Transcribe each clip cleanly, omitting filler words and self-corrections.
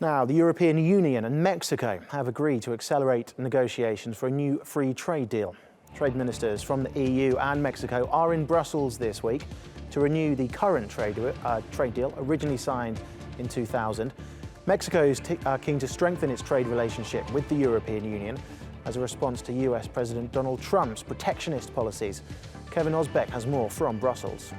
Now, the European Union and Mexico have agreed to accelerate negotiations for a new free trade deal. Trade ministers from the EU and Mexico are in Brussels this week to renew the current trade deal originally signed in 2000. Mexico is keen to strengthen its trade relationship with the European Union as a response to US President Donald Trump's protectionist policies. Kevin Ozebek has more from Brussels.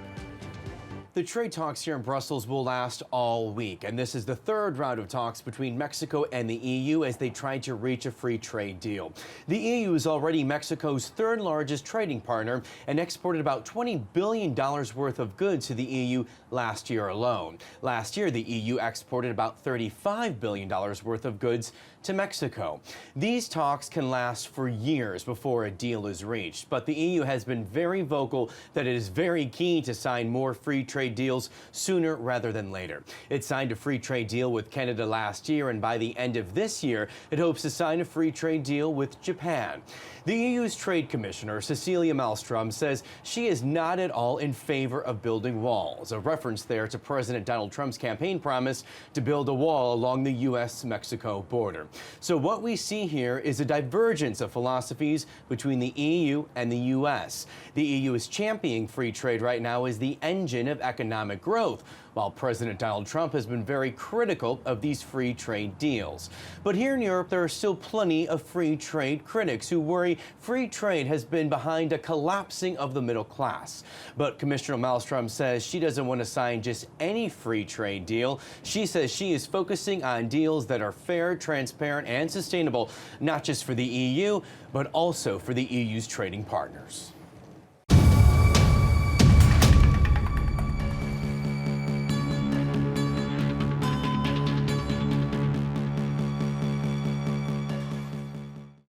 The trade talks here in Brussels will last all week, and this is the third round of talks between Mexico and the EU as they try to reach a free trade deal. The EU is already Mexico's third largest trading partner and exported about $20 billion worth of goods to the EU last year alone. Last year, the EU exported about $35 billion worth of goods to Mexico. These talks can last for years before a deal is reached, but the EU has been very vocal that it is very keen to sign more free trade deals sooner rather than later. It signed a free trade deal with Canada last year, and by the end of this year, it hopes to sign a free trade deal with Japan. The EU's Trade Commissioner, Cecilia Malmström, says she is not at all in favor of building walls, a reference there to President Donald Trump's campaign promise to build a wall along the U.S.-Mexico border. So what we see here is a divergence of philosophies between the EU and the U.S. The EU is championing free trade right now as the engine of economic growth, while President Donald Trump has been very critical of these free trade deals. But here in Europe, there are still plenty of free trade critics who worry free trade has been behind a collapsing of the middle class. But Commissioner Malmström says she doesn't want to sign just any free trade deal. She says she is focusing on deals that are fair, transparent, and sustainable, not just for the EU, but also for the EU's trading partners.